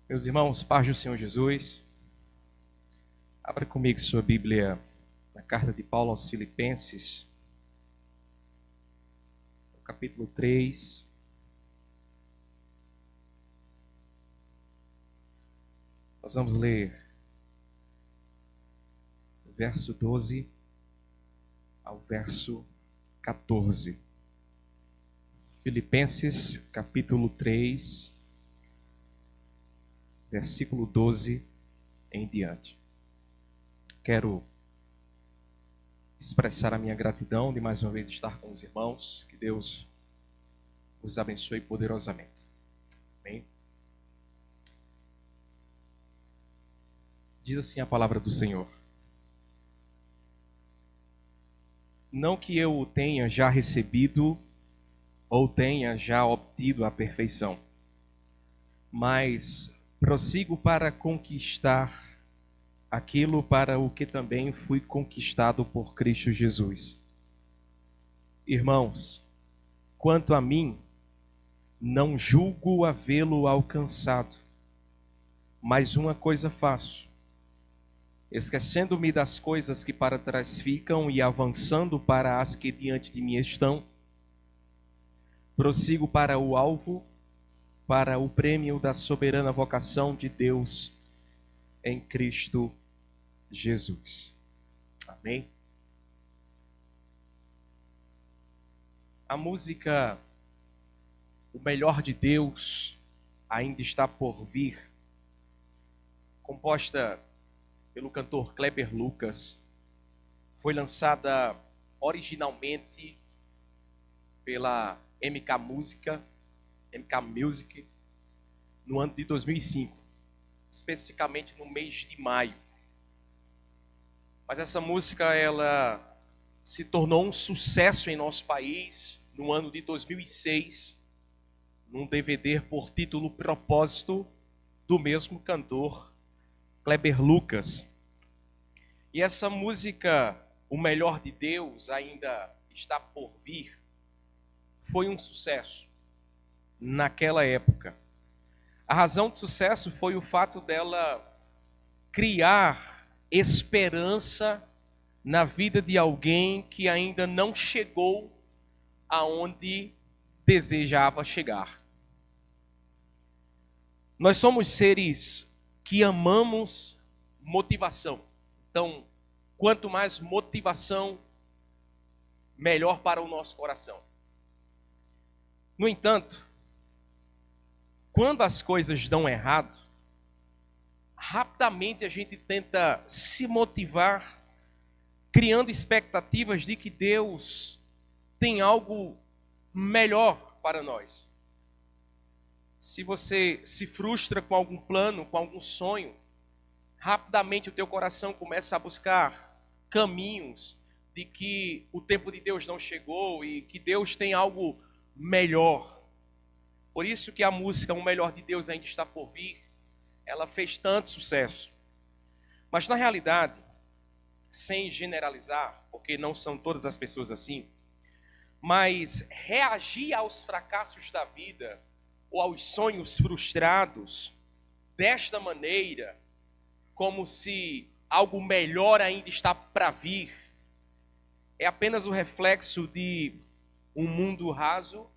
Meus irmãos, paz do Senhor Jesus, abra comigo sua Bíblia na carta de Paulo aos Filipenses, no capítulo 3. Nós vamos ler o verso 12 ao verso 14. Filipenses, capítulo 3, versículo 12 em diante. Quero expressar a minha gratidão de mais uma vez estar com os irmãos. Que Deus os abençoe poderosamente. Amém? Diz assim a palavra do Senhor: não que eu o tenha já recebido ou tenha já obtido a perfeição, mas prossigo para conquistar aquilo para o que também fui conquistado por Cristo Jesus. Irmãos, quanto a mim, não julgo havê-lo alcançado, mas uma coisa faço, esquecendo-me das coisas que para trás ficam e avançando para as que diante de mim estão, prossigo para o alvo, para o prêmio da soberana vocação de Deus em Cristo Jesus. Amém? A música O Melhor de Deus ainda está por vir, composta pelo cantor Kleber Lucas, foi lançada originalmente pela MK Music, no ano de 2005, especificamente no mês de maio. Mas essa música ela se tornou um sucesso em nosso país no ano de 2006, num DVD por título Propósito, do mesmo cantor Kleber Lucas. E essa música, O Melhor de Deus ainda está por vir, foi um sucesso naquela época. A razão de sucesso foi o fato dela criar esperança na vida de alguém que ainda não chegou aonde desejava chegar. Nós somos seres que amamos motivação. Então, quanto mais motivação, melhor para o nosso coração. No entanto, quando as coisas dão errado, rapidamente a gente tenta se motivar, criando expectativas de que Deus tem algo melhor para nós. Se você se frustra com algum plano, com algum sonho, rapidamente o teu coração começa a buscar caminhos de que o tempo de Deus não chegou e que Deus tem algo melhor. Por isso que a música O Melhor de Deus ainda está por vir, ela fez tanto sucesso. Mas na realidade, sem generalizar, porque não são todas as pessoas assim, mas reagir aos fracassos da vida ou aos sonhos frustrados desta maneira, como se algo melhor ainda está para vir, é apenas o reflexo de um mundo raso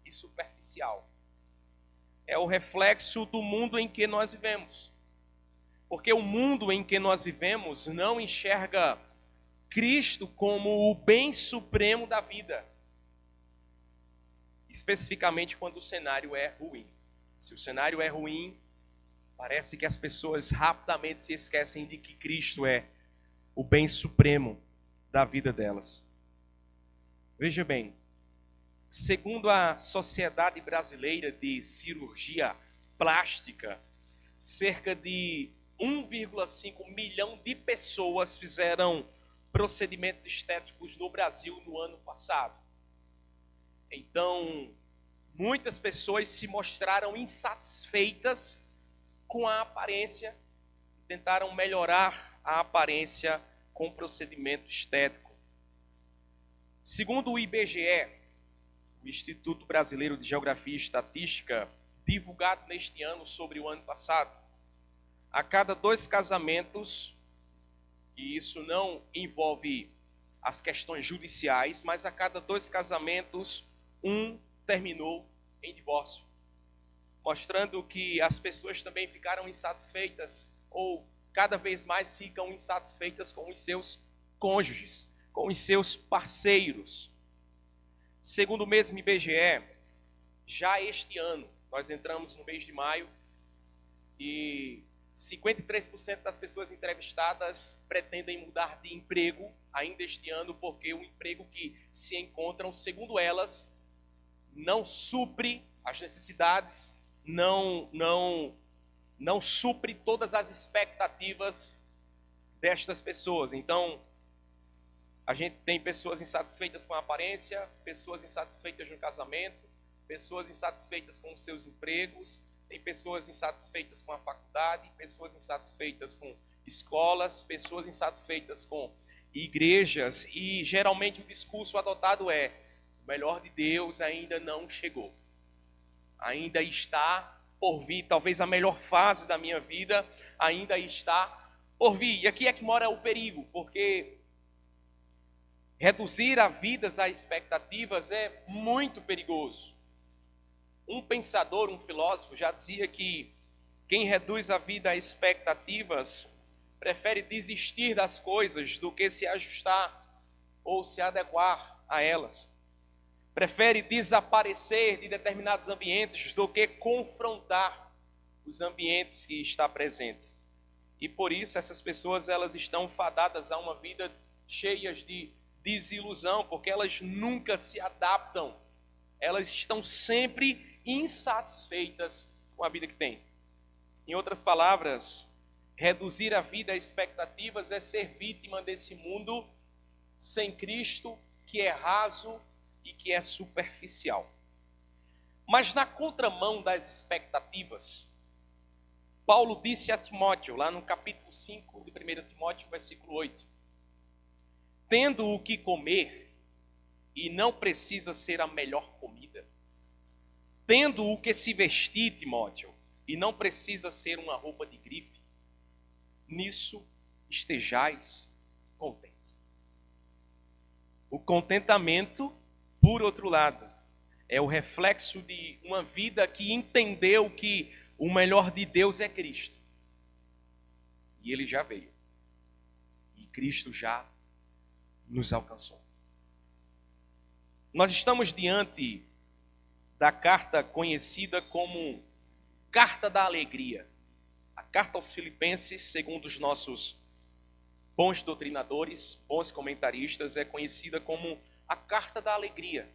e superficial. É o reflexo do mundo em que nós vivemos. Porque o mundo em que nós vivemos não enxerga Cristo como o bem supremo da vida. Especificamente quando o cenário é ruim. Se o cenário é ruim, parece que as pessoas rapidamente se esquecem de que Cristo é o bem supremo da vida delas. Veja bem, segundo a Sociedade Brasileira de Cirurgia Plástica, cerca de 1,5 milhão de pessoas fizeram procedimentos estéticos no Brasil no ano passado. Então, muitas pessoas se mostraram insatisfeitas com a aparência e tentaram melhorar a aparência com procedimento estético. Segundo o IBGE, o Instituto Brasileiro de Geografia e Estatística, divulgado neste ano sobre o ano passado. A cada 2 casamentos, e isso não envolve as questões judiciais, mas a cada 2 casamentos, um terminou em divórcio, mostrando que as pessoas também ficaram insatisfeitas, ou cada vez mais ficam insatisfeitas com os seus cônjuges, com os seus parceiros. Segundo o mesmo IBGE, já este ano, nós entramos no mês de maio, e 53% das pessoas entrevistadas pretendem mudar de emprego ainda este ano, porque o emprego que se encontram, segundo elas, não supre as necessidades, não supre todas as expectativas destas pessoas. Então, a gente tem pessoas insatisfeitas com a aparência, pessoas insatisfeitas no casamento, pessoas insatisfeitas com os seus empregos, tem pessoas insatisfeitas com a faculdade, pessoas insatisfeitas com escolas, pessoas insatisfeitas com igrejas, e geralmente o discurso adotado é: o melhor de Deus ainda não chegou, ainda está por vir, talvez a melhor fase da minha vida ainda está por vir. E aqui é que mora o perigo, porque reduzir a vidas a expectativas é muito perigoso. Um pensador, um filósofo, já dizia que quem reduz a vida a expectativas prefere desistir das coisas do que se ajustar ou se adequar a elas. Prefere desaparecer de determinados ambientes do que confrontar os ambientes que está presente. E por isso essas pessoas, elas estão fadadas a uma vida cheia de desilusão, porque elas nunca se adaptam. Elas estão sempre insatisfeitas com a vida que têm. Em outras palavras, reduzir a vida a expectativas é ser vítima desse mundo sem Cristo, que é raso e que é superficial. Mas na contramão das expectativas, Paulo disse a Timóteo, lá no capítulo 5 de 1 Timóteo, versículo 8: tendo o que comer, e não precisa ser a melhor comida, tendo o que se vestir, Timóteo, e não precisa ser uma roupa de grife, nisso estejais contente. O contentamento, por outro lado, é o reflexo de uma vida que entendeu que o melhor de Deus é Cristo. E Ele já veio. E Cristo já nos alcançou. Nós estamos diante da carta conhecida como Carta da Alegria. A carta aos Filipenses, segundo os nossos bons doutrinadores, bons comentaristas, é conhecida como a Carta da Alegria.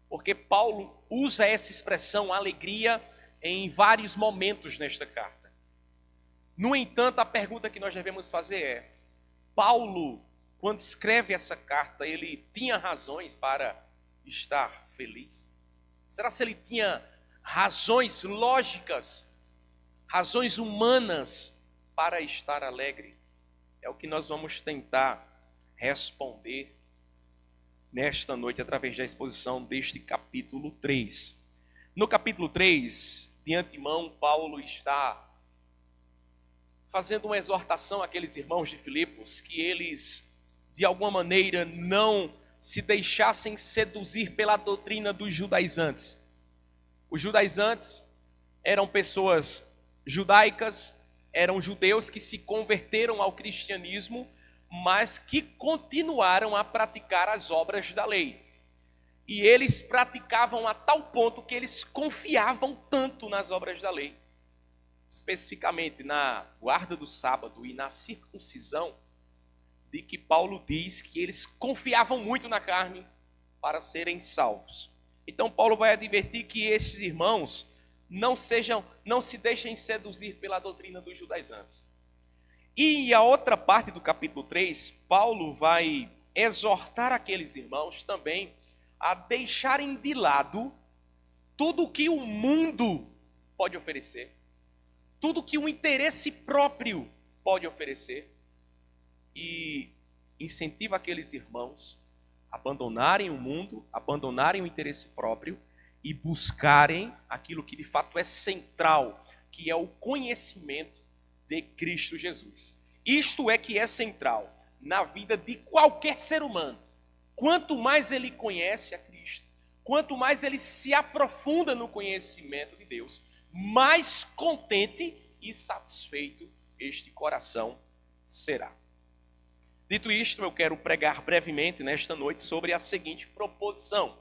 Porque Paulo usa essa expressão alegria em vários momentos nesta carta. No entanto, a pergunta que nós devemos fazer é: Paulo, quando escreve essa carta, ele tinha razões para estar feliz? Será que ele tinha razões lógicas, razões humanas para estar alegre? É o que nós vamos tentar responder nesta noite através da exposição deste capítulo 3. No capítulo 3, de antemão, Paulo está fazendo uma exortação àqueles irmãos de Filipos que eles, de alguma maneira, não se deixassem seduzir pela doutrina dos judaizantes. Os judaizantes eram pessoas judaicas, eram judeus que se converteram ao cristianismo, mas que continuaram a praticar as obras da lei. E eles praticavam a tal ponto que eles confiavam tanto nas obras da lei, especificamente na guarda do sábado e na circuncisão, de que Paulo diz que eles confiavam muito na carne para serem salvos. Então Paulo vai advertir que estes irmãos não se deixem seduzir pela doutrina dos judaizantes. E a outra parte do capítulo 3, Paulo vai exortar aqueles irmãos também a deixarem de lado tudo o que o mundo pode oferecer, tudo o que o interesse próprio pode oferecer, e incentiva aqueles irmãos a abandonarem o mundo, abandonarem o interesse próprio e buscarem aquilo que de fato é central, que é o conhecimento de Cristo Jesus. Isto é que é central na vida de qualquer ser humano. Quanto mais ele conhece a Cristo, quanto mais ele se aprofunda no conhecimento de Deus, mais contente e satisfeito este coração será. Dito isto, eu quero pregar brevemente nesta noite sobre a seguinte proposição: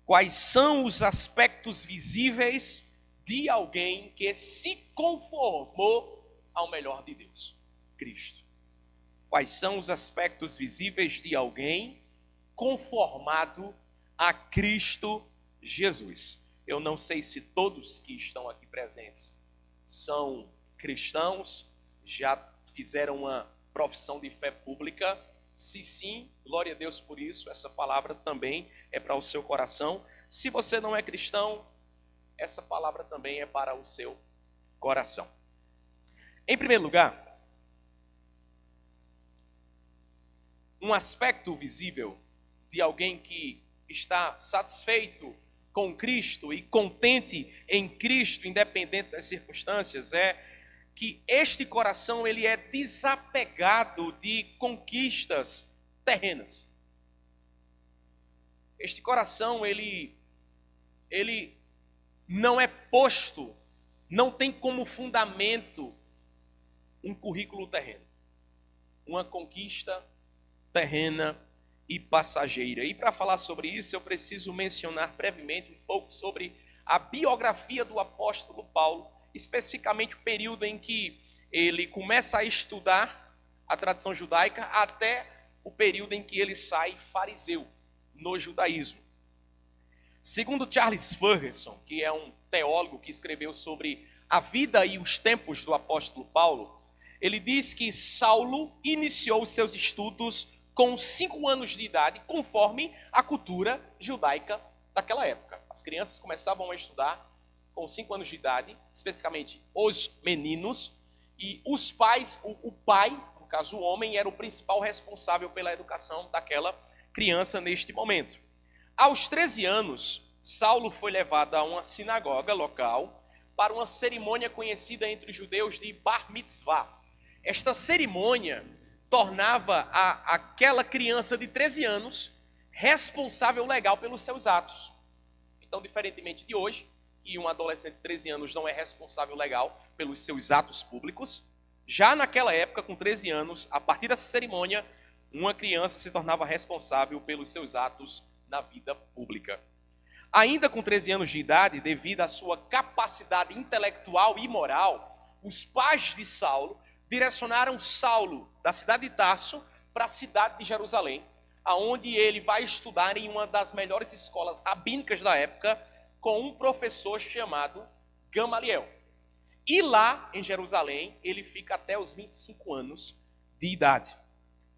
quais são os aspectos visíveis de alguém que se conformou ao melhor de Deus, Cristo? Quais são os aspectos visíveis de alguém conformado a Cristo Jesus? Eu não sei se todos que estão aqui presentes são cristãos, já fizeram uma profissão de fé pública. Se sim, glória a Deus por isso, essa palavra também é para o seu coração. Se você não é cristão, essa palavra também é para o seu coração. Em primeiro lugar, um aspecto visível de alguém que está satisfeito com Cristo e contente em Cristo, independente das circunstâncias, é que este coração ele é desapegado de conquistas terrenas. Este coração ele não é posto, não tem como fundamento um currículo terreno, uma conquista terrena e passageira. E para falar sobre isso, eu preciso mencionar brevemente um pouco sobre a biografia do apóstolo Paulo, especificamente o período em que ele começa a estudar a tradição judaica até o período em que ele sai fariseu no judaísmo. Segundo Charles Ferguson, que é um teólogo que escreveu sobre a vida e os tempos do apóstolo Paulo, ele diz que Saulo iniciou seus estudos com 5 anos de idade, conforme a cultura judaica daquela época. As crianças começavam a estudar com 5 anos de idade, especificamente os meninos, e os pais, o pai, no caso o homem, era o principal responsável pela educação daquela criança neste momento. Aos 13 anos, Saulo foi levado a uma sinagoga local para uma cerimônia conhecida entre os judeus de Bar Mitzvah. Esta cerimônia tornava aquela criança de 13 anos responsável legal pelos seus atos. Então, diferentemente de hoje, que um adolescente de 13 anos não é responsável legal pelos seus atos públicos, já naquela época, com 13 anos, a partir dessa cerimônia, uma criança se tornava responsável pelos seus atos na vida pública. Ainda com 13 anos de idade, devido à sua capacidade intelectual e moral, os pais de Saulo direcionaram Saulo da cidade de Tarso para a cidade de Jerusalém, aonde ele vai estudar em uma das melhores escolas rabínicas da época, com um professor chamado Gamaliel. E lá em Jerusalém, ele fica até os 25 anos de idade.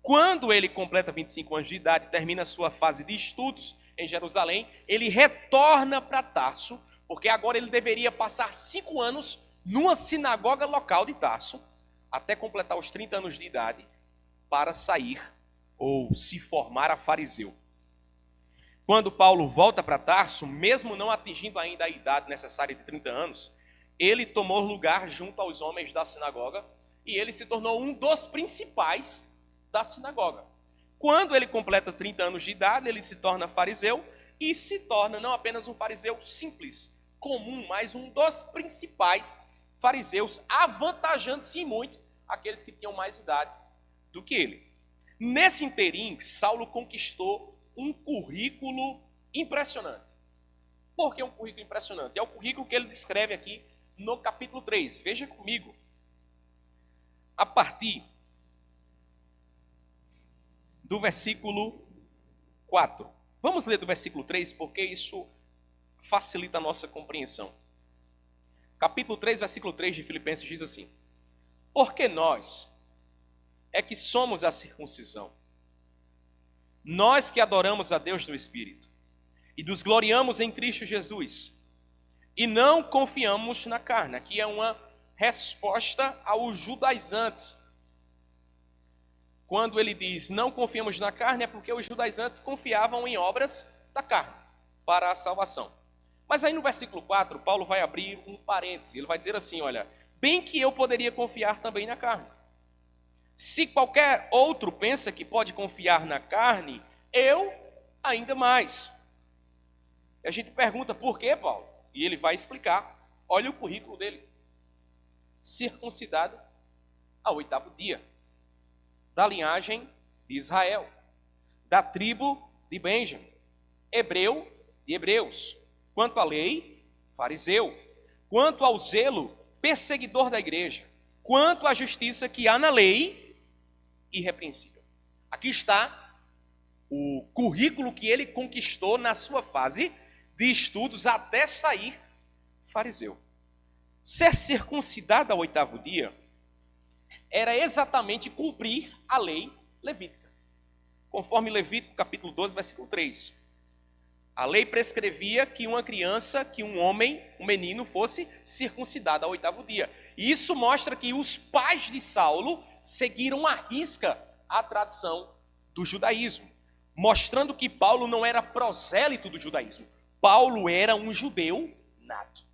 Quando ele completa 25 anos de idade e termina a sua fase de estudos em Jerusalém, ele retorna para Tarso, porque agora ele deveria passar 5 anos numa sinagoga local de Tarso, até completar os 30 anos de idade, para sair ou se formar a fariseu. Quando Paulo volta para Tarso, mesmo não atingindo ainda a idade necessária de 30 anos, ele tomou lugar junto aos homens da sinagoga e ele se tornou um dos principais da sinagoga. Quando ele completa 30 anos de idade, ele se torna fariseu e se torna não apenas um fariseu simples, comum, mas um dos principais fariseus, avantajando-se muito aqueles que tinham mais idade do que ele. Nesse interim, Saulo conquistou um currículo impressionante. Por que um currículo impressionante? É o currículo que ele descreve aqui no capítulo 3. Veja comigo. A partir do versículo 4. Vamos ler do versículo 3, porque isso facilita a nossa compreensão. Capítulo 3, versículo 3 de Filipenses diz assim: porque nós é que somos a circuncisão, nós que adoramos a Deus no Espírito, e nos gloriamos em Cristo Jesus, e não confiamos na carne. Aqui é uma resposta aos judaizantes. Quando ele diz não confiamos na carne, é porque os judaizantes confiavam em obras da carne para a salvação. Mas aí no versículo 4, Paulo vai abrir um parêntese. Ele vai dizer assim, olha, bem que eu poderia confiar também na carne. Se qualquer outro pensa que pode confiar na carne, eu ainda mais. E a gente pergunta, por quê, Paulo? E ele vai explicar. Olha o currículo dele. Circuncidado ao 8º dia, da linhagem de Israel, da tribo de Benjamim, hebreu de hebreus, quanto à lei, fariseu, quanto ao zelo, perseguidor da igreja, quanto à justiça que há na lei, irrepreensível. Aqui está o currículo que ele conquistou na sua fase de estudos até sair fariseu. Ser circuncidado ao 8º dia era exatamente cumprir a lei levítica. Conforme Levítico capítulo 12, versículo 3. A lei prescrevia que uma criança, que um homem, um menino, fosse circuncidado ao 8º dia. E isso mostra que os pais de Saulo seguiram à risca a tradição do judaísmo, mostrando que Paulo não era prosélito do judaísmo. Paulo era um judeu nato.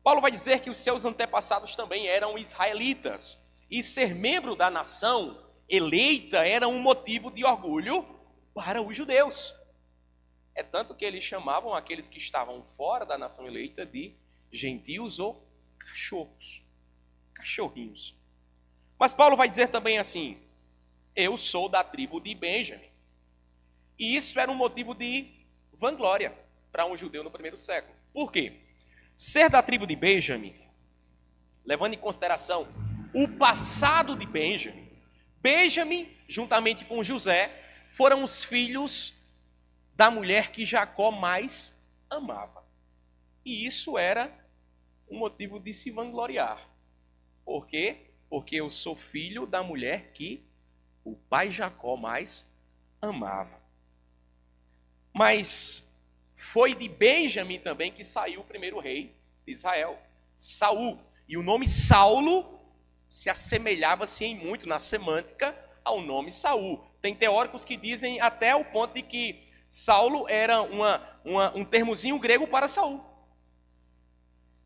Paulo vai dizer que os seus antepassados também eram israelitas. E ser membro da nação eleita era um motivo de orgulho para os judeus. É tanto que eles chamavam aqueles que estavam fora da nação eleita de gentios ou cachorros, cachorrinhos. Mas Paulo vai dizer também assim, eu sou da tribo de Benjamim. E isso era um motivo de vanglória para um judeu no primeiro século. Por quê? Ser da tribo de Benjamim, levando em consideração o passado de Benjamim, Benjamim, juntamente com José, foram os filhos da mulher que Jacó mais amava. E isso era um motivo de se vangloriar. Por quê? Porque eu sou filho da mulher que o pai Jacó mais amava. Mas foi de Benjamim também que saiu o primeiro rei de Israel, Saul. E o nome Saulo se assemelhava-se em muito na semântica ao nome Saul. Tem teóricos que dizem até o ponto de que Saulo era um termozinho grego para Saul.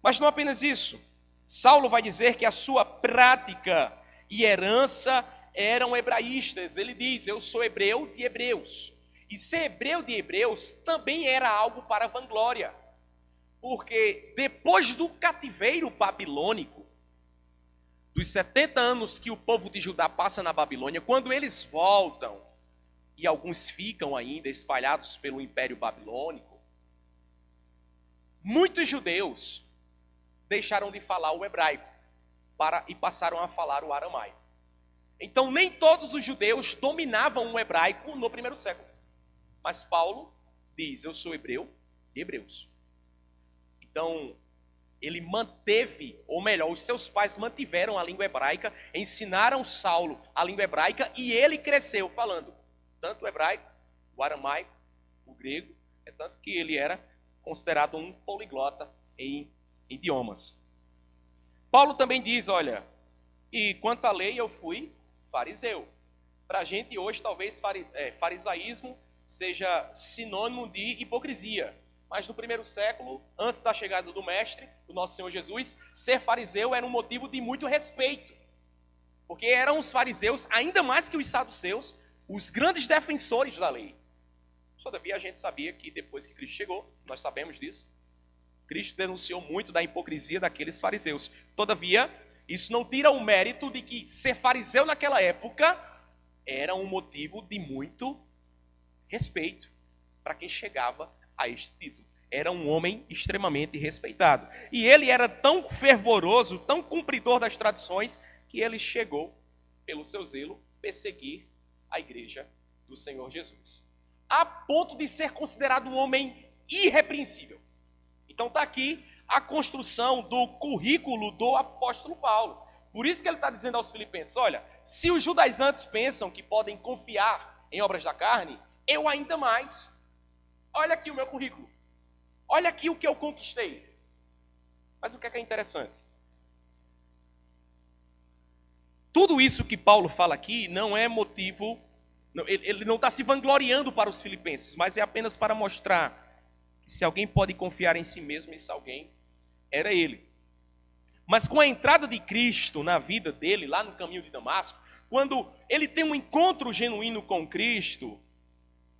Mas não apenas isso. Saulo vai dizer que a sua prática e herança eram hebraístas. Ele diz, eu sou hebreu de hebreus. E ser hebreu de hebreus também era algo para vanglória. Porque depois do cativeiro babilônico, dos 70 anos que o povo de Judá passa na Babilônia, quando eles voltam, e alguns ficam ainda espalhados pelo Império Babilônico, muitos judeus deixaram de falar o hebraico e passaram a falar o aramaico. Então, nem todos os judeus dominavam o hebraico no primeiro século. Mas Paulo diz, eu sou hebreu de hebreus. Então, ele manteve, ou melhor, os seus pais mantiveram a língua hebraica, ensinaram Saulo a língua hebraica e ele cresceu falando tanto o hebraico, o aramaico, o grego, é tanto que ele era considerado um poliglota em idiomas. Paulo também diz, olha, e quanto à lei eu fui fariseu. Para a gente hoje talvez farisaísmo seja sinônimo de hipocrisia. Mas no primeiro século, antes da chegada do Mestre, do nosso Senhor Jesus, ser fariseu era um motivo de muito respeito. Porque eram os fariseus, ainda mais que os saduceus, os grandes defensores da lei. Todavia, a gente sabia que depois que Cristo chegou, nós sabemos disso, Cristo denunciou muito da hipocrisia daqueles fariseus. Todavia, isso não tira o mérito de que ser fariseu naquela época era um motivo de muito respeito para quem chegava a este título. Era um homem extremamente respeitado. E ele era tão fervoroso, tão cumpridor das tradições, que ele chegou, pelo seu zelo, perseguir a igreja do Senhor Jesus. A ponto de ser considerado um homem irrepreensível. Então está aqui a construção do currículo do apóstolo Paulo. Por isso que ele está dizendo aos filipenses, olha, se os judaizantes pensam que podem confiar em obras da carne, eu ainda mais. Olha aqui o meu currículo. Olha aqui o que eu conquistei. Mas o que é interessante? Tudo isso que Paulo fala aqui não é motivo, ele não está se vangloriando para os filipenses, mas é apenas para mostrar Se alguém pode confiar em si mesmo, esse alguém era ele. Mas com a entrada de Cristo na vida dele, lá no caminho de Damasco, quando ele tem um encontro genuíno com Cristo,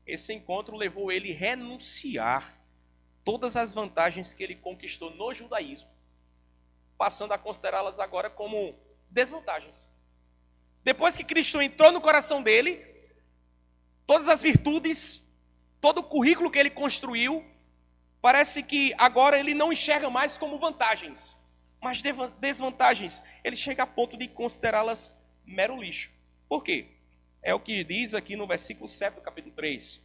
esse encontro levou ele a renunciar todas as vantagens que ele conquistou no judaísmo, passando a considerá-las agora como desvantagens. Depois que Cristo entrou no coração dele, todas as virtudes, todo o currículo que ele construiu, parece que agora ele não enxerga mais como vantagens, mas desvantagens. Ele chega a ponto de considerá-las mero lixo. Por quê? É o que diz aqui no versículo 7 do capítulo 3.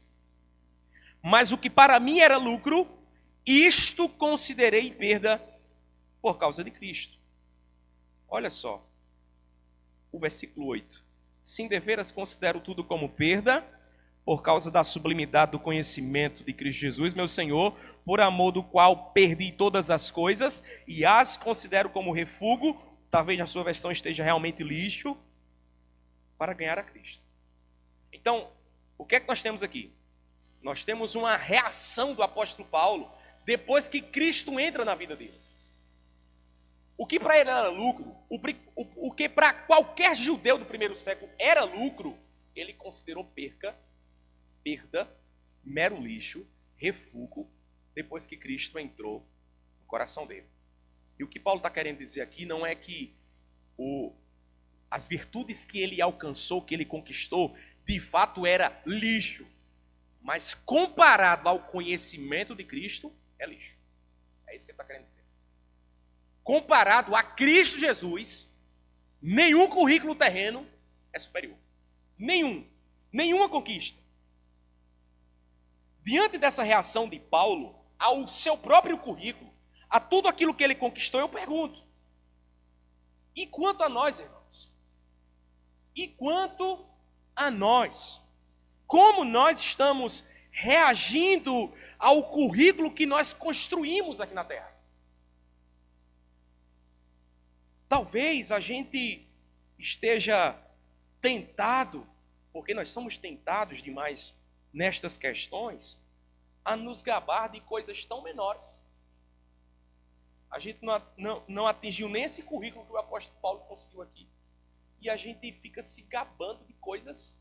Mas o que para mim era lucro, isto considerei perda por causa de Cristo. Olha só, o versículo 8. Sim, deveras considero tudo como perda, por causa da sublimidade do conhecimento de Cristo Jesus, meu Senhor, por amor do qual perdi todas as coisas, e as considero como refúgio, talvez a sua versão esteja realmente lixo, para ganhar a Cristo. Então, o que é que nós temos aqui? Nós temos uma reação do apóstolo Paulo, depois que Cristo entra na vida dele. O que para ele era lucro, o que para qualquer judeu do primeiro século era lucro, ele considerou perda, mero lixo, refúgio, depois que Cristo entrou no coração dele. E o que Paulo está querendo dizer aqui não é que as virtudes que ele alcançou, que ele conquistou, de fato era lixo, mas comparado ao conhecimento de Cristo, é lixo. É isso que ele está querendo dizer. Comparado a Cristo Jesus, nenhum currículo terreno é superior. Nenhuma conquista. Diante dessa reação de Paulo ao seu próprio currículo, a tudo aquilo que ele conquistou, eu pergunto: e quanto a nós, irmãos? E quanto a nós? Como nós estamos reagindo ao currículo que nós construímos aqui na Terra? Talvez a gente esteja tentado, porque nós somos tentados demais nestas questões, a nos gabar de coisas tão menores. A gente não atingiu nem esse currículo que o apóstolo Paulo conseguiu aqui. E a gente fica se gabando de coisas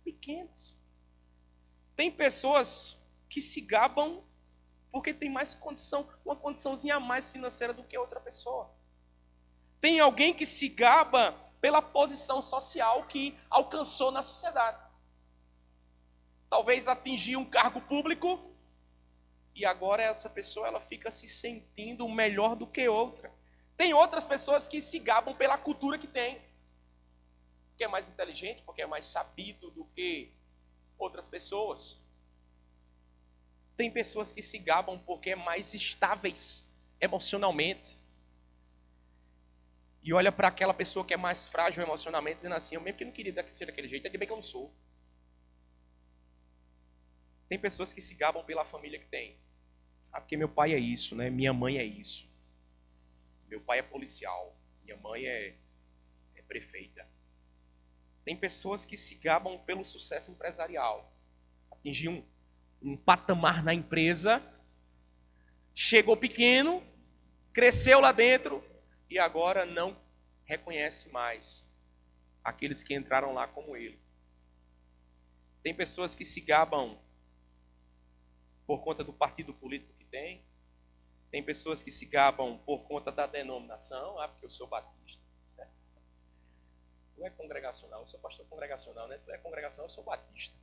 pequenas. Tem pessoas que se gabam porque tem mais condição, uma condiçãozinha a mais financeira do que outra pessoa. Tem alguém que se gaba pela posição social que alcançou na sociedade. Talvez atingiu um cargo público e agora essa pessoa ela fica se sentindo melhor do que outra. Tem outras pessoas que se gabam pela cultura que tem. Porque é mais inteligente, porque é mais sabido do que outras pessoas. Tem pessoas que se gabam porque é mais estáveis emocionalmente. E olha para aquela pessoa que é mais frágil emocionalmente, dizendo assim: eu mesmo que não queria ser daquele jeito, ainda bem que eu não sou. Tem pessoas que se gabam pela família que tem. Ah, porque meu pai é isso, né? Minha mãe é isso. Meu pai é policial. Minha mãe é prefeita. Tem pessoas que se gabam pelo sucesso empresarial. Atingiu um patamar na empresa, chegou pequeno, cresceu lá dentro e agora não reconhece mais aqueles que entraram lá como ele. Tem pessoas que se gabam por conta do partido político que tem. Tem pessoas que se gabam por conta da denominação. Ah, porque eu sou batista. Tu é congregacional, eu sou pastor congregacional, né? Tu é congregacional, eu sou batista.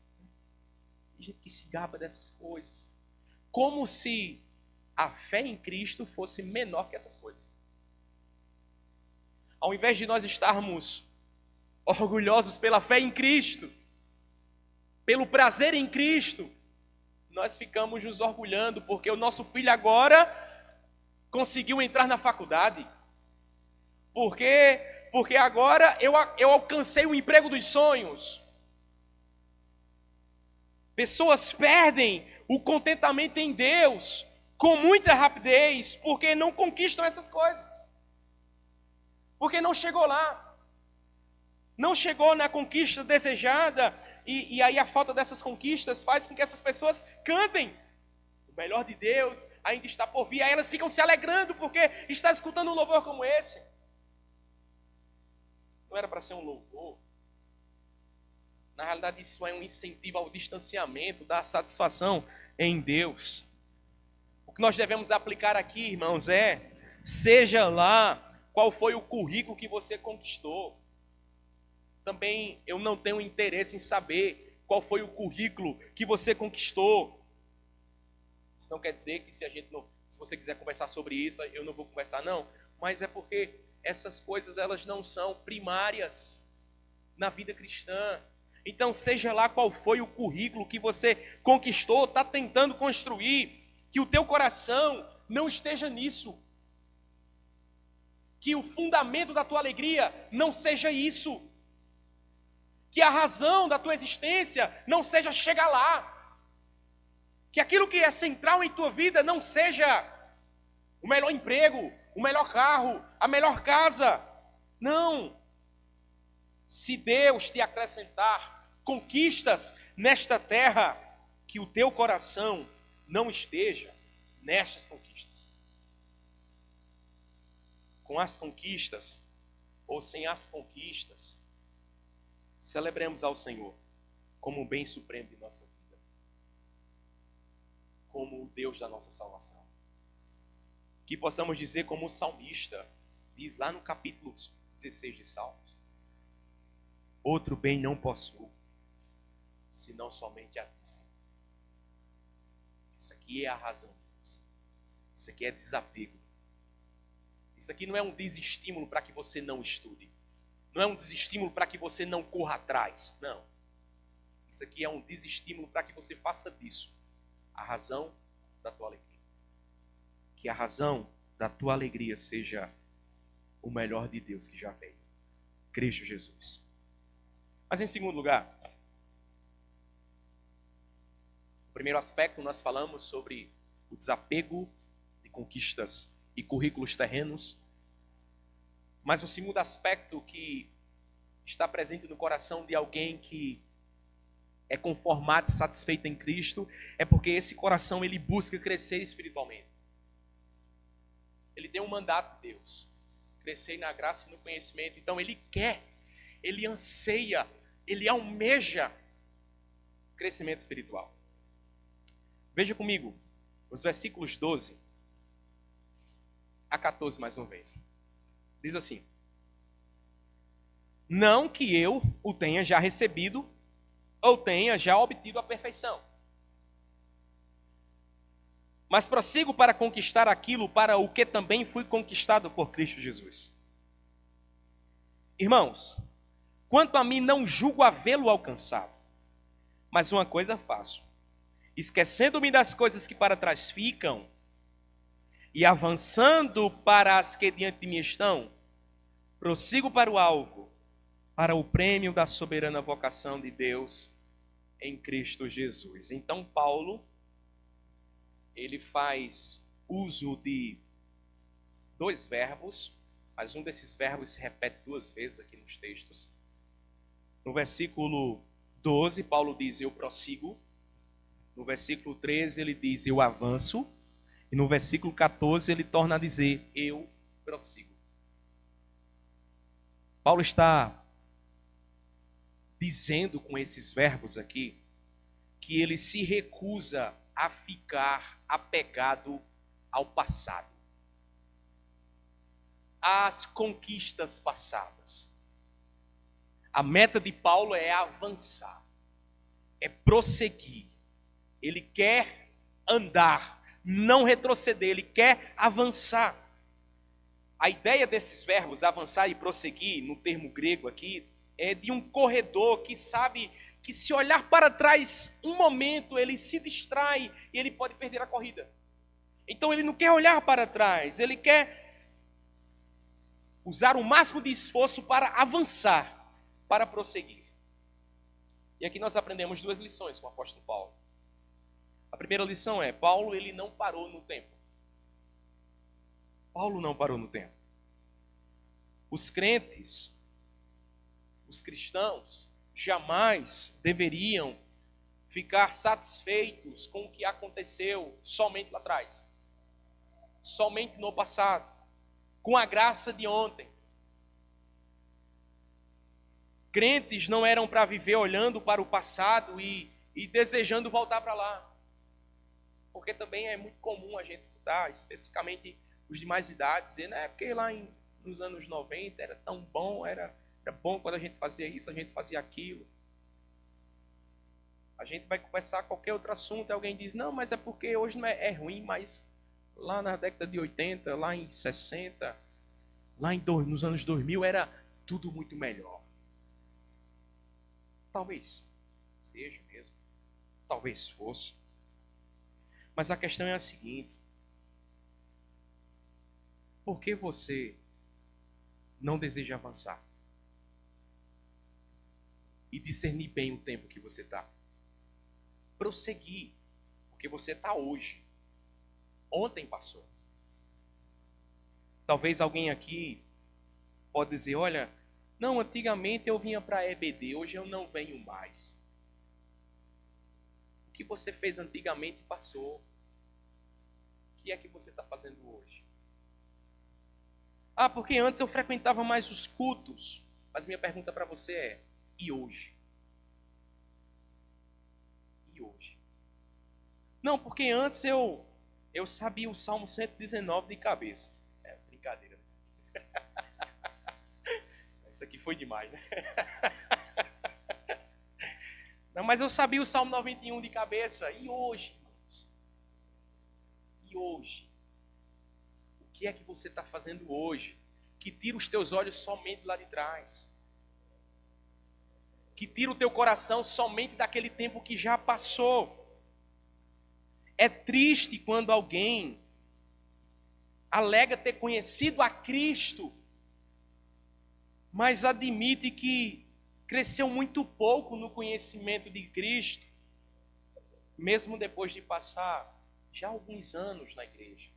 Tem gente que se gaba dessas coisas. Como se a fé em Cristo fosse menor que essas coisas. Ao invés de nós estarmos orgulhosos pela fé em Cristo, pelo prazer em Cristo, nós ficamos nos orgulhando porque o nosso filho agora conseguiu entrar na faculdade. Porque agora eu alcancei o emprego dos sonhos. Pessoas perdem o contentamento em Deus com muita rapidez porque não conquistam essas coisas. Porque não chegou lá. Não chegou na conquista desejada. E aí a falta dessas conquistas faz com que essas pessoas cantem O melhor de Deus ainda está por vir. Aí elas ficam se alegrando porque está escutando um louvor como esse. Não era para ser um louvor. Na realidade, isso é um incentivo ao distanciamento, da satisfação em Deus. O que nós devemos aplicar aqui, irmãos, seja lá qual foi o currículo que você conquistou. Também eu não tenho interesse em saber qual foi o currículo que você conquistou. Isso não quer dizer que se você quiser conversar sobre isso, eu não vou conversar, não. Mas é porque essas coisas elas não são primárias na vida cristã. Então, seja lá qual foi o currículo que você conquistou, está tentando construir, que o teu coração não esteja nisso. Que o fundamento da tua alegria não seja isso. Que a razão da tua existência não seja chegar lá. Que aquilo que é central em tua vida não seja o melhor emprego, o melhor carro, a melhor casa. Não. Se Deus te acrescentar conquistas nesta terra, que o teu coração não esteja nestas conquistas. Com as conquistas ou sem as conquistas, celebremos ao Senhor como o bem supremo de nossa vida, como o Deus da nossa salvação. Que possamos dizer como o salmista diz lá no capítulo 16 de Salmos: outro bem não possuo, senão somente a ti, Senhor. Isso aqui é a razão de Deus. Isso aqui é desapego. Isso aqui não é um desestímulo para que você não estude. Não é um desestímulo para que você não corra atrás. Não. Isso aqui é um desestímulo para que você faça disso a razão da tua alegria. Que a razão da tua alegria seja o melhor de Deus que já veio, Cristo Jesus. Mas em segundo lugar, o primeiro aspecto nós falamos sobre o desapego de conquistas e currículos terrenos. Mas o segundo aspecto que está presente no coração de alguém que é conformado e satisfeito em Cristo é porque esse coração ele busca crescer espiritualmente. Ele tem um mandato de Deus, crescer na graça e no conhecimento. Então ele quer, ele anseia, ele almeja crescimento espiritual. Veja comigo os versículos 12 a 14 mais uma vez. Diz assim: não que eu o tenha já recebido ou tenha já obtido a perfeição, mas prossigo para conquistar aquilo para o que também fui conquistado por Cristo Jesus. Irmãos, quanto a mim não julgo havê-lo alcançado, mas uma coisa faço, esquecendo-me das coisas que para trás ficam e avançando para as que diante de mim estão, prossigo para o alvo, para o prêmio da soberana vocação de Deus em Cristo Jesus. Então Paulo, ele faz uso de dois verbos, mas um desses verbos se repete duas vezes aqui nos textos. No versículo 12, Paulo diz: eu prossigo. No versículo 13, ele diz: eu avanço. E no versículo 14, ele torna a dizer: eu prossigo. Paulo está dizendo com esses verbos aqui que ele se recusa a ficar apegado ao passado, às conquistas passadas. A meta de Paulo é avançar, é prosseguir. Ele quer andar, não retroceder, ele quer avançar. A ideia desses verbos, avançar e prosseguir, no termo grego aqui, é de um corredor que sabe que se olhar para trás um momento, ele se distrai e ele pode perder a corrida. Então ele não quer olhar para trás, ele quer usar o máximo de esforço para avançar, para prosseguir. E aqui nós aprendemos duas lições com o apóstolo Paulo. A primeira lição é: Paulo ele não parou no tempo. Paulo não parou no tempo. Os crentes, os cristãos, jamais deveriam ficar satisfeitos com o que aconteceu somente lá atrás, somente no passado, com a graça de ontem. Crentes não eram para viver olhando para o passado e desejando voltar para lá. Porque também é muito comum a gente escutar, especificamente os de mais idade, dizer, né, porque lá nos anos 90 era tão bom, era bom quando a gente fazia isso, a gente fazia aquilo. A gente vai conversar qualquer outro assunto e alguém diz, não, mas é porque hoje não é ruim, mas lá na década de 80, lá em 60, nos anos 2000 era tudo muito melhor. Talvez seja mesmo, talvez fosse. Mas a questão é a seguinte: por que você não deseja avançar? E discernir bem o tempo que você está? Prosseguir, porque você está hoje. Ontem passou. Talvez alguém aqui pode dizer, olha, não, antigamente eu vinha para a EBD, hoje eu não venho mais. O que você fez antigamente passou. O que é que você está fazendo hoje? Ah, porque antes eu frequentava mais os cultos. Mas minha pergunta para você é, e hoje? E hoje? Não, porque antes eu sabia o Salmo 119 de cabeça. É, brincadeira. Isso aqui foi demais, né? Não, mas eu sabia o Salmo 91 de cabeça. E hoje, irmãos? E hoje? O que é que você está fazendo hoje? Que tira os teus olhos somente lá de trás. Que tira o teu coração somente daquele tempo que já passou. É triste quando alguém alega ter conhecido a Cristo, mas admite que cresceu muito pouco no conhecimento de Cristo, mesmo depois de passar já alguns anos na igreja.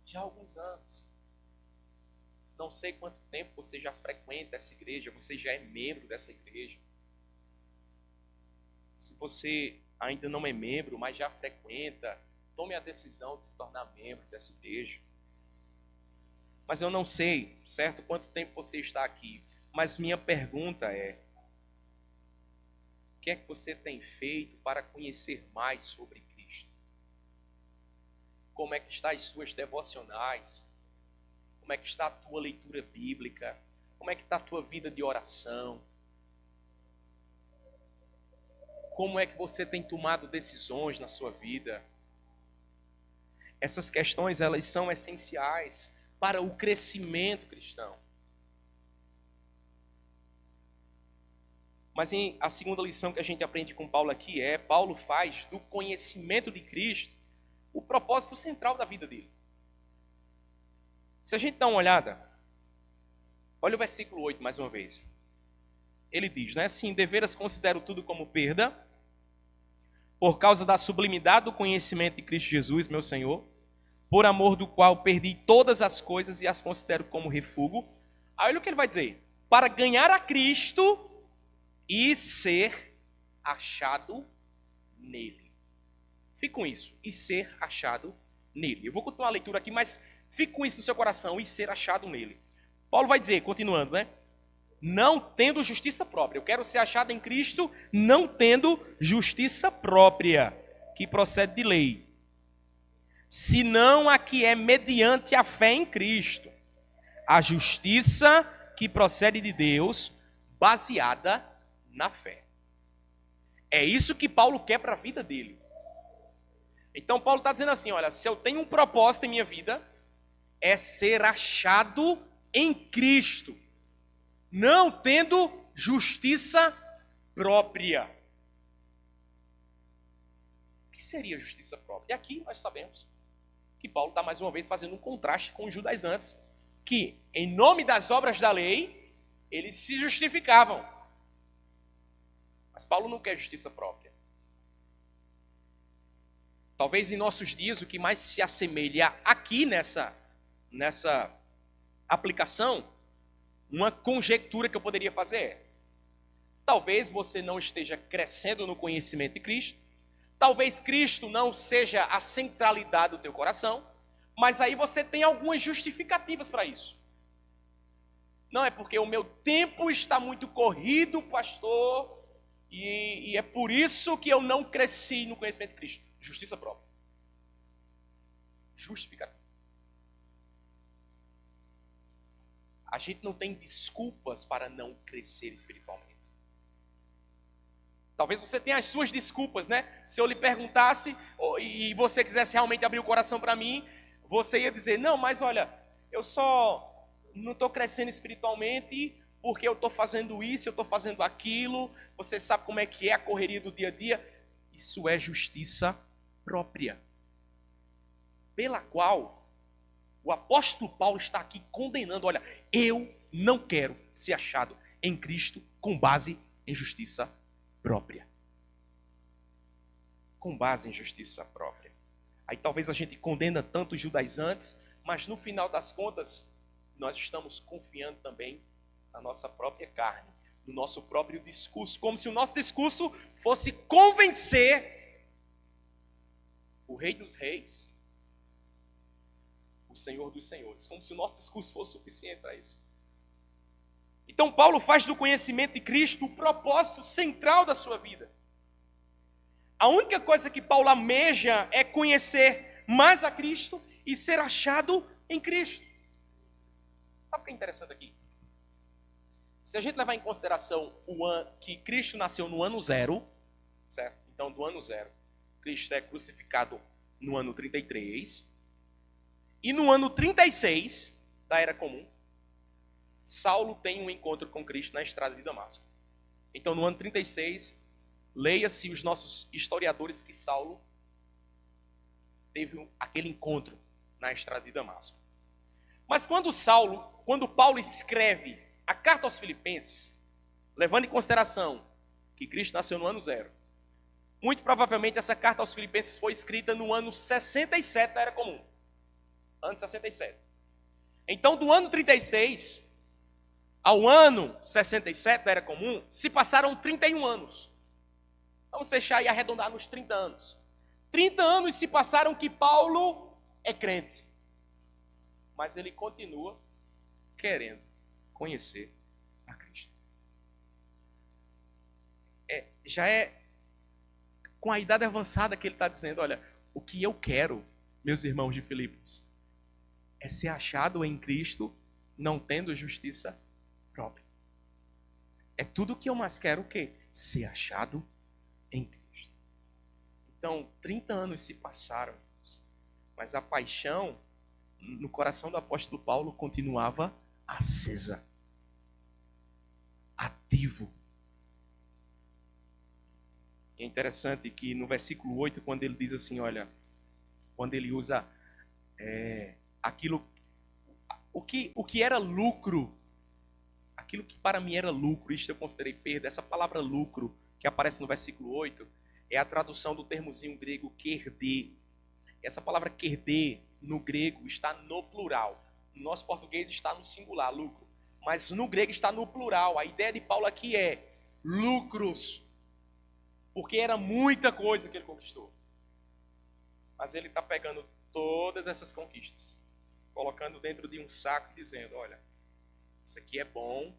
Já alguns anos. Não sei quanto tempo você já frequenta essa igreja, você já é membro dessa igreja. Se você ainda não é membro, mas já frequenta, tome a decisão de se tornar membro dessa igreja. Mas eu não sei, certo, quanto tempo você está aqui. Mas minha pergunta é, o que é que você tem feito para conhecer mais sobre Cristo? Como é que estão as suas devocionais? Como é que está a tua leitura bíblica? Como é que está a tua vida de oração? Como é que você tem tomado decisões na sua vida? Essas questões, elas são essenciais para o crescimento cristão. Mas a segunda lição que a gente aprende com Paulo aqui é, Paulo faz do conhecimento de Cristo o propósito central da vida dele. Se a gente dá uma olhada, olha o versículo 8 mais uma vez. Ele diz, né? Sim, deveras considero tudo como perda, por causa da sublimidade do conhecimento de Cristo Jesus, meu Senhor, por amor do qual perdi todas as coisas e as considero como refúgio. Aí olha o que ele vai dizer. Para ganhar a Cristo e ser achado nele. Fique com isso. E ser achado nele. Eu vou continuar a leitura aqui, mas fique com isso no seu coração. E ser achado nele. Paulo vai dizer, continuando, né? Não tendo justiça própria. Eu quero ser achado em Cristo, não tendo justiça própria, que procede de lei, senão a que é mediante a fé em Cristo, a justiça que procede de Deus, baseada na fé. É isso que Paulo quer para a vida dele. Então Paulo está dizendo assim, olha, se eu tenho um propósito em minha vida, é ser achado em Cristo, não tendo justiça própria. O que seria justiça própria? E aqui nós sabemos que Paulo está mais uma vez fazendo um contraste com os judaizantes, que em nome das obras da lei, eles se justificavam. Mas Paulo não quer justiça própria. Talvez em nossos dias o que mais se assemelha aqui nessa aplicação, uma conjectura que eu poderia fazer é, talvez você não esteja crescendo no conhecimento de Cristo, talvez Cristo não seja a centralidade do teu coração, mas aí você tem algumas justificativas para isso. Não é porque o meu tempo está muito corrido, pastor, e é por isso que eu não cresci no conhecimento de Cristo. Justiça própria. Justificativa. A gente não tem desculpas para não crescer espiritualmente. Talvez você tenha as suas desculpas, né? Se eu lhe perguntasse e você quisesse realmente abrir o coração para mim, você ia dizer, não, mas olha, eu só não estou crescendo espiritualmente porque eu estou fazendo isso, eu estou fazendo aquilo. Você sabe como é que é a correria do dia a dia? Isso é justiça própria, pela qual o apóstolo Paulo está aqui condenando. Olha, eu não quero ser achado em Cristo com base em justiça própria. Com base em justiça própria. Aí talvez a gente condena tanto os judaizantes, mas no final das contas, nós estamos confiando também na nossa própria carne, no nosso próprio discurso, como se o nosso discurso fosse convencer o Rei dos Reis, o Senhor dos Senhores, como se o nosso discurso fosse suficiente para isso. Então Paulo faz do conhecimento de Cristo o propósito central da sua vida. A única coisa que Paulo almeja é conhecer mais a Cristo e ser achado em Cristo. Sabe o que é interessante aqui? Se a gente levar em consideração o ano que Cristo nasceu no ano 0, certo? Então, do ano 0, Cristo é crucificado no ano 33. E no ano 36 da Era Comum, Saulo tem um encontro com Cristo na estrada de Damasco. Então, no ano 36, leia-se os nossos historiadores que Saulo teve aquele encontro na estrada de Damasco. Mas quando Paulo escreve a carta aos Filipenses, levando em consideração que Cristo nasceu no ano 0, muito provavelmente essa carta aos Filipenses foi escrita no ano 67 da Era Comum. Ano 67. Então, do ano 36 ao ano 67 da Era Comum, se passaram 31 anos. Vamos fechar e arredondar nos 30 anos. 30 anos se passaram que Paulo é crente. Mas ele continua querendo conhecer a Cristo. Já é com a idade avançada que ele está dizendo, olha, o que eu quero, meus irmãos de Filipos, é ser achado em Cristo, não tendo justiça própria. É tudo o que eu mais quero, o quê? Ser achado em Cristo. Então, 30 anos se passaram, mas a paixão no coração do apóstolo Paulo continuava acesa, ativo. É interessante que no versículo 8, quando ele diz assim, olha, quando ele usa aquilo, o que era lucro, aquilo que para mim era lucro, isto eu considerei perda, essa palavra lucro, que aparece no versículo 8, é a tradução do termozinho grego kerdê. Essa palavra kerdê, no grego, está no plural. No nosso português está no singular, lucro. Mas no grego está no plural. A ideia de Paulo aqui é lucros. Porque era muita coisa que ele conquistou. Mas ele está pegando todas essas conquistas, colocando dentro de um saco e dizendo, olha, isso aqui é bom,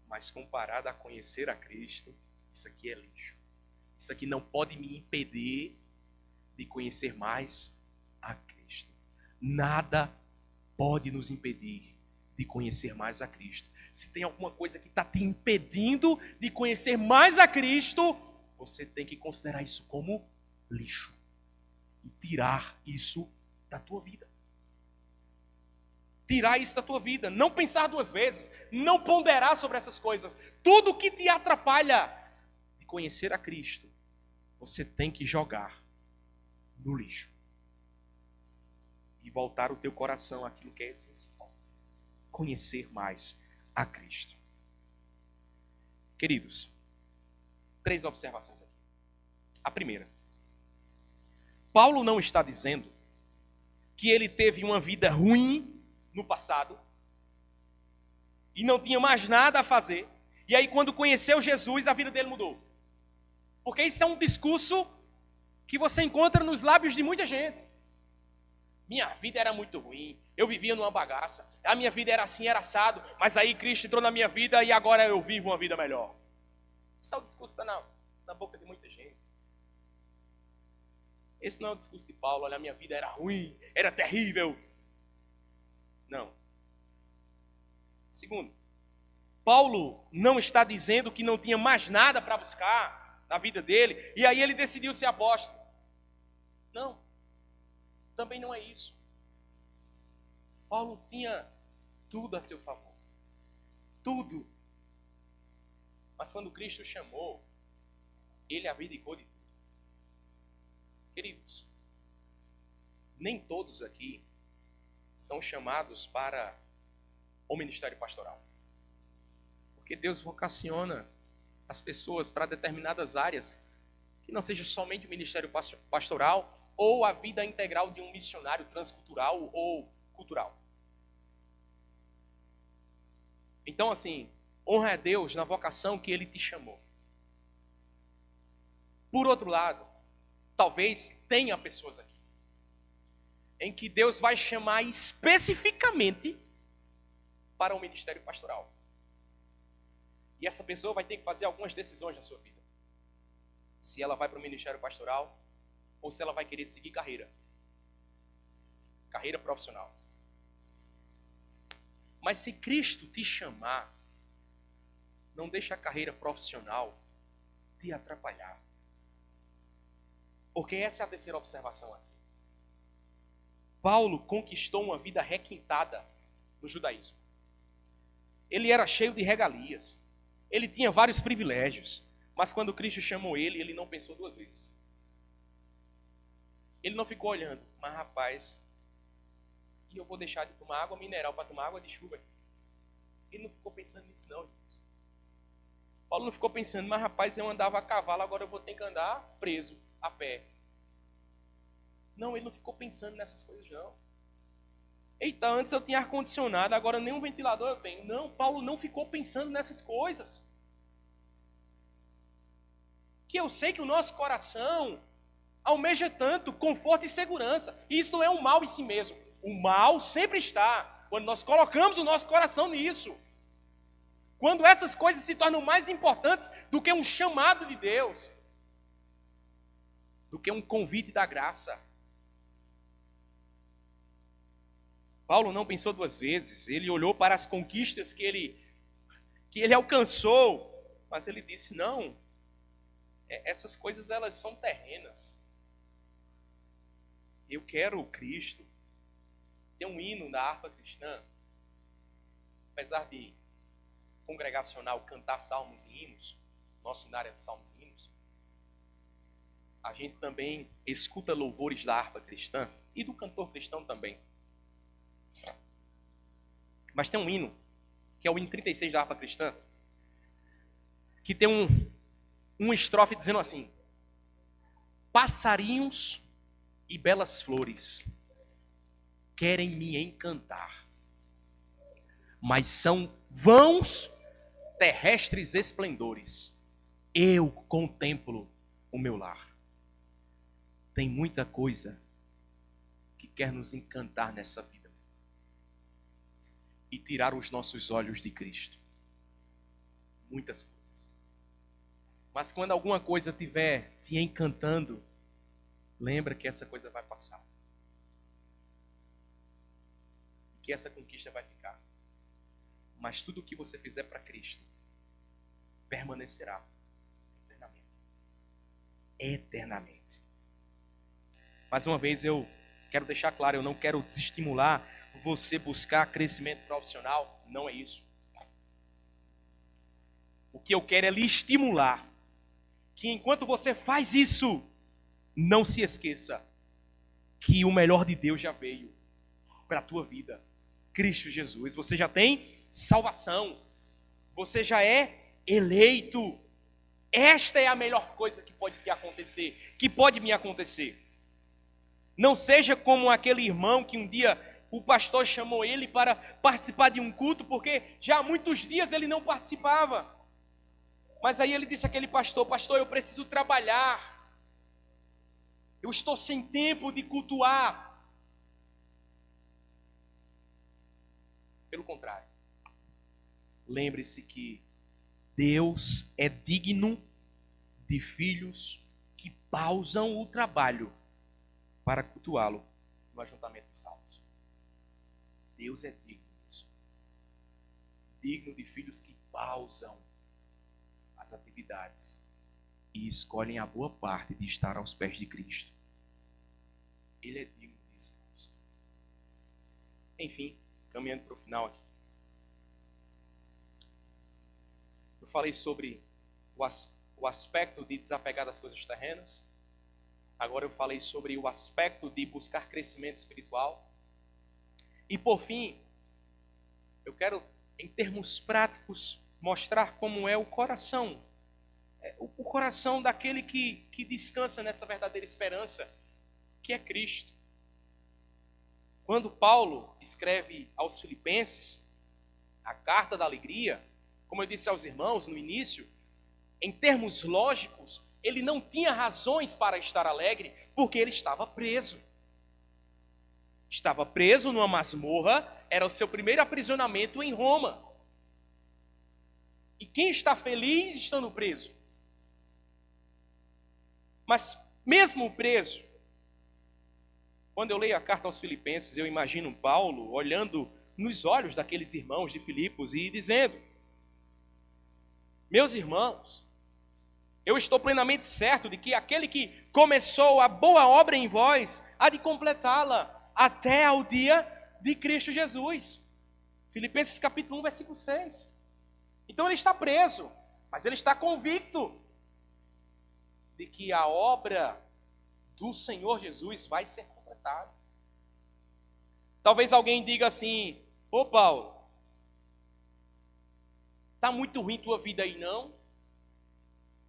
mas comparado a conhecer a Cristo, isso aqui é lixo. Isso aqui não pode me impedir de conhecer mais a Cristo. Nada pode nos impedir de conhecer mais a Cristo. Se tem alguma coisa que está te impedindo de conhecer mais a Cristo, você tem que considerar isso como lixo e tirar isso da tua vida. Tirar isso da tua vida, não pensar duas vezes, não ponderar sobre essas coisas. Tudo que te atrapalha de conhecer a Cristo, você tem que jogar no lixo e voltar o teu coração àquilo que é essencial. Conhecer mais a Cristo. Queridos, 3 observações aqui. A primeira, Paulo não está dizendo que ele teve uma vida ruim no passado e não tinha mais nada a fazer E aí, quando conheceu Jesus, a vida dele mudou. Porque isso é um discurso que você encontra nos lábios de muita gente. Minha vida era muito ruim, eu vivia numa bagaça, a minha vida era assim, era assado, mas aí Cristo entrou na minha vida e agora eu vivo uma vida melhor. Esse é o discurso que está na boca de muita gente. Esse não é o discurso de Paulo, olha, a minha vida era ruim, era terrível. Não. Segundo, Paulo não está dizendo que não tinha mais nada para buscar na vida dele, e aí ele decidiu ser apóstolo. Não, também não é isso. Paulo tinha tudo a seu favor. Tudo. Mas quando Cristo o chamou, ele abdicou de tudo. Queridos, nem todos aqui são chamados para o ministério pastoral. Porque Deus vocaciona as pessoas para determinadas áreas que não seja somente o ministério pastoral ou a vida integral de um missionário transcultural ou cultural. Então, assim, honra a Deus na vocação que Ele te chamou. Por outro lado, talvez tenha pessoas aqui em que Deus vai chamar especificamente para o ministério pastoral. E essa pessoa vai ter que fazer algumas decisões na sua vida. Se ela vai para o ministério pastoral ou se ela vai querer seguir carreira profissional. Mas se Cristo te chamar, não deixa a carreira profissional te atrapalhar. Porque essa é a terceira observação aqui. Paulo conquistou uma vida requintada no judaísmo. Ele era cheio de regalias. Ele tinha vários privilégios. Mas quando Cristo chamou ele, ele não pensou duas vezes. Ele não ficou olhando, mas rapaz, e eu vou deixar de tomar água mineral para tomar água de chuva? Ele não ficou pensando nisso não, irmãos. Paulo não ficou pensando, mas rapaz, eu andava a cavalo, agora eu vou ter que andar preso, a pé. Não, ele não ficou pensando nessas coisas não. Eita, antes eu tinha ar-condicionado, agora nem um ventilador eu tenho. Não, Paulo não ficou pensando nessas coisas. Que eu sei que o nosso coração almeja tanto conforto e segurança. E isso não é um mal em si mesmo. O mal sempre está quando nós colocamos o nosso coração nisso. Quando essas coisas se tornam mais importantes do que um chamado de Deus, do que um convite da graça. Paulo não pensou duas vezes. Ele olhou para as conquistas que ele alcançou, mas ele disse, não, essas coisas elas são terrenas. Eu quero o Cristo. Tem um hino da harpa cristã, apesar de congregacional cantar salmos e hinos, nossa área de salmos e hinos, a gente também escuta louvores da harpa cristã e do cantor cristão também. Mas tem um hino, que é o hino 36 da harpa cristã, que tem uma estrofe dizendo assim: passarinhos e belas flores querem me encantar, mas são vãos terrestres esplendores. Eu contemplo o meu lar. Tem muita coisa que quer nos encantar nessa vida e tirar os nossos olhos de Cristo. Muitas coisas. Mas quando alguma coisa estiver te encantando, lembra que essa coisa vai passar. Que essa conquista vai ficar. Mas tudo o que você fizer para Cristo permanecerá eternamente. Eternamente. Mais uma vez eu quero deixar claro, eu não quero desestimular você buscar crescimento profissional, não é isso. O que eu quero é lhe estimular que enquanto você faz isso, não se esqueça que o melhor de Deus já veio para a tua vida. Cristo Jesus, você já tem salvação, você já é eleito. Esta é a melhor coisa que pode te acontecer, que pode me acontecer. Não seja como aquele irmão que um dia o pastor chamou ele para participar de um culto, porque já há muitos dias ele não participava. Mas aí ele disse àquele pastor: pastor, eu preciso trabalhar. Eu estou sem tempo de cultuar. Pelo contrário. Lembre-se que Deus é digno de filhos que pausam o trabalho para cultuá-lo no ajuntamento dos salmos. Deus é digno disso. Digno de filhos que pausam as atividades e escolhem a boa parte de estar aos pés de Cristo. Ele é digno disso, irmãos. Enfim, caminhando para o final aqui. Eu falei sobre o aspecto de desapegar das coisas terrenas. Agora eu falei sobre o aspecto de buscar crescimento espiritual. E por fim, eu quero, em termos práticos, mostrar como é o coração. O coração daquele que descansa nessa verdadeira esperança, que é Cristo. Quando Paulo escreve aos Filipenses a carta da alegria, como eu disse aos irmãos no início, em termos lógicos, ele não tinha razões para estar alegre, porque ele estava preso. Estava preso numa masmorra, era o seu primeiro aprisionamento em Roma. E quem está feliz estando preso? Mas mesmo preso, quando eu leio a carta aos Filipenses, eu imagino Paulo olhando nos olhos daqueles irmãos de Filipos e dizendo: meus irmãos, eu estou plenamente certo de que aquele que começou a boa obra em vós há de completá-la até ao dia de Cristo Jesus. Filipenses capítulo 1, versículo 6. Então ele está preso, mas ele está convicto de que a obra do Senhor Jesus vai ser completada. Talvez alguém diga assim: ô Paulo, está muito ruim tua vida aí não?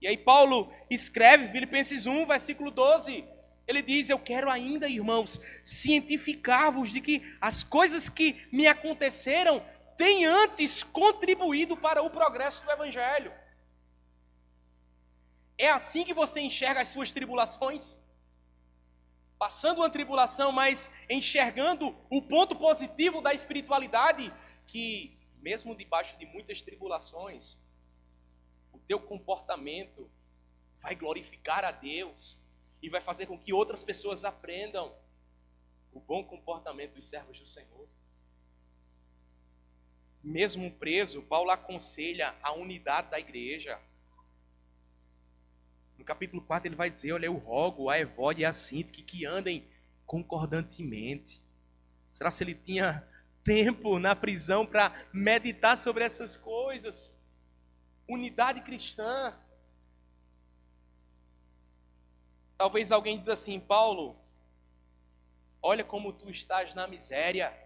E aí Paulo escreve Filipenses 1, versículo 12. Ele diz: eu quero ainda, irmãos, cientificar-vos de que as coisas que me aconteceram têm antes contribuído para o progresso do Evangelho. É assim que você enxerga as suas tribulações? Passando uma tribulação, mas enxergando o ponto positivo da espiritualidade, que mesmo debaixo de muitas tribulações, o teu comportamento vai glorificar a Deus e vai fazer com que outras pessoas aprendam o bom comportamento dos servos do Senhor. Mesmo preso, Paulo aconselha a unidade da igreja. No capítulo 4 ele vai dizer: olha, eu rogo a Evódia e a Sintique que andem concordantemente. Será se ele tinha tempo na prisão para meditar sobre essas coisas? Unidade cristã. Talvez alguém diz assim: Paulo, olha como tu estás na miséria.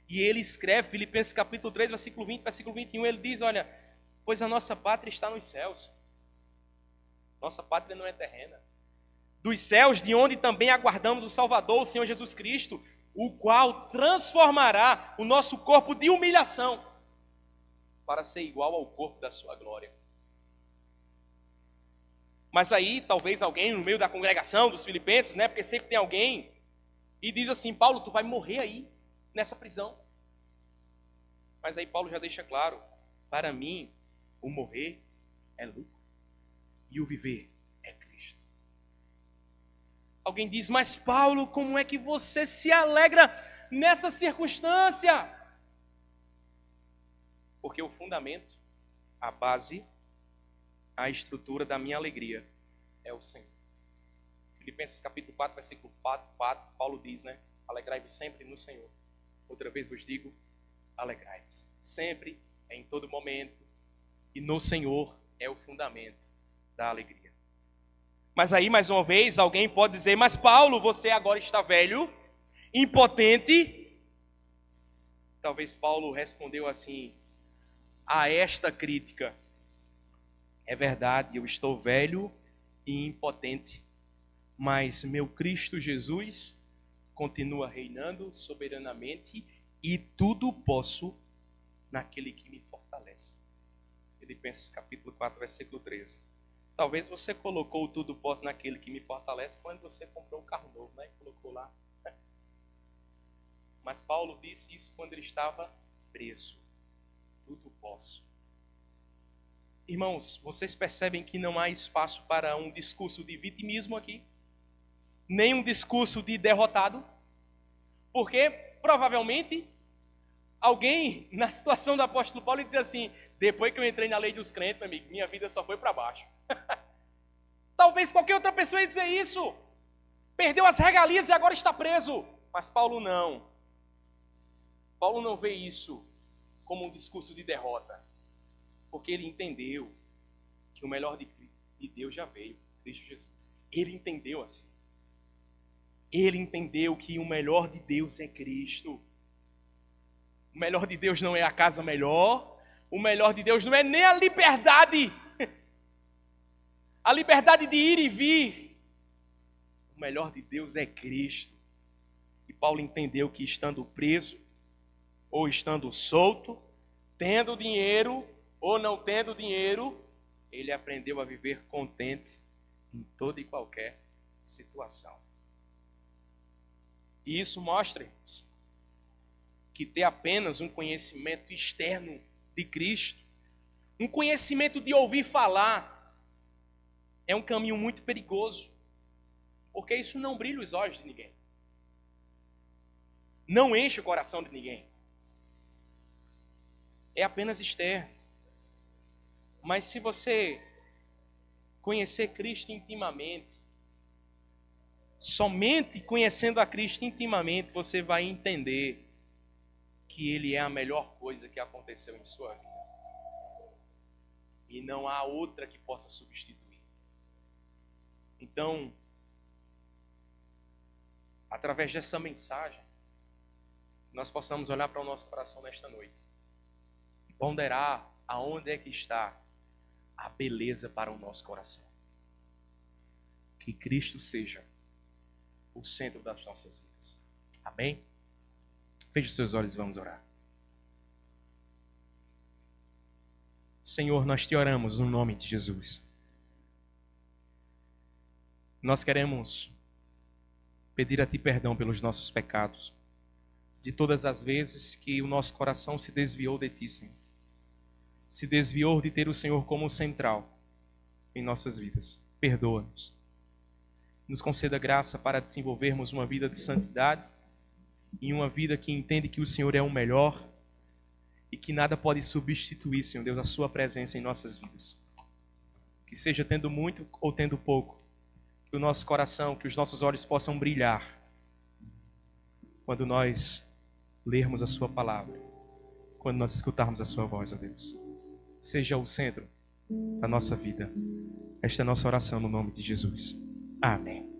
E ele escreve, Filipenses capítulo 3, versículo 20, versículo 21, ele diz: olha, pois a nossa pátria está nos céus. Nossa pátria não é terrena. Dos céus, de onde também aguardamos o Salvador, o Senhor Jesus Cristo, o qual transformará o nosso corpo de humilhação para ser igual ao corpo da sua glória. Mas aí, talvez alguém no meio da congregação dos filipenses, né, porque sempre tem alguém, e diz assim: Paulo, tu vai morrer aí, nessa prisão. Mas aí Paulo já deixa claro: para mim, o morrer é lucro e o viver é Cristo. Alguém diz: mas Paulo, como é que você se alegra nessa circunstância? Porque o fundamento, a base, a estrutura da minha alegria é o Senhor. Filipenses capítulo 4, versículo 4, Paulo diz, né? Alegrai-vos sempre no Senhor. Outra vez vos digo, alegrai-vos. Sempre, em todo momento, e no Senhor é o fundamento da alegria. Mas aí, mais uma vez, alguém pode dizer: mas Paulo, você agora está velho, impotente. Talvez Paulo respondeu assim a esta crítica: é verdade, eu estou velho e impotente, mas meu Cristo Jesus continua reinando soberanamente e tudo posso naquele que me fortalece. Filipenses capítulo 4, versículo 13. Talvez você colocou tudo posso naquele que me fortalece quando você comprou um carro novo, né? E colocou lá. Mas Paulo disse isso quando ele estava preso. Tudo posso. Irmãos, vocês percebem que não há espaço para um discurso de vitimismo aqui? Nem um discurso de derrotado? Porque, provavelmente, alguém na situação do apóstolo Paulo diz assim: depois que eu entrei na lei dos crentes, meu amigo, minha vida só foi para baixo. Talvez qualquer outra pessoa ia dizer isso. Perdeu as regalias e agora está preso. Mas Paulo não. Paulo não vê isso como um discurso de derrota. Porque ele entendeu que o melhor de Deus já veio, Cristo Jesus. Ele entendeu assim. Ele entendeu que o melhor de Deus é Cristo. O melhor de Deus não é a casa melhor. O melhor de Deus não é nem a liberdade. A liberdade de ir e vir. O melhor de Deus é Cristo. E Paulo entendeu que estando preso, ou estando solto, tendo dinheiro ou não tendo dinheiro, ele aprendeu a viver contente em toda e qualquer situação. E isso mostra, irmãos, que ter apenas um conhecimento externo de Cristo, um conhecimento de ouvir falar, é um caminho muito perigoso, porque isso não brilha os olhos de ninguém, não enche o coração de ninguém, é apenas externo. Mas se você conhecer Cristo intimamente, somente conhecendo a Cristo intimamente, você vai entender que Ele é a melhor coisa que aconteceu em sua vida. E não há outra que possa substituir. Então, através dessa mensagem, nós possamos olhar para o nosso coração nesta noite e ponderar aonde é que está a beleza para o nosso coração. Que Cristo seja o centro das nossas vidas. Amém? Feche os seus olhos e vamos orar. Senhor, nós te oramos no nome de Jesus. Nós queremos pedir a Ti perdão pelos nossos pecados, de todas as vezes que o nosso coração se desviou de Ti, Senhor. Se desviou de ter o Senhor como central em nossas vidas. Perdoa-nos. Nos conceda graça para desenvolvermos uma vida de santidade e uma vida que entende que o Senhor é o melhor e que nada pode substituir, Senhor Deus, a Sua presença em nossas vidas. Que seja tendo muito ou tendo pouco, que o nosso coração, que os nossos olhos possam brilhar quando nós lermos a Sua palavra, quando nós escutarmos a Sua voz, ó Deus. Seja o centro da nossa vida. Esta é a nossa oração no nome de Jesus. Amém.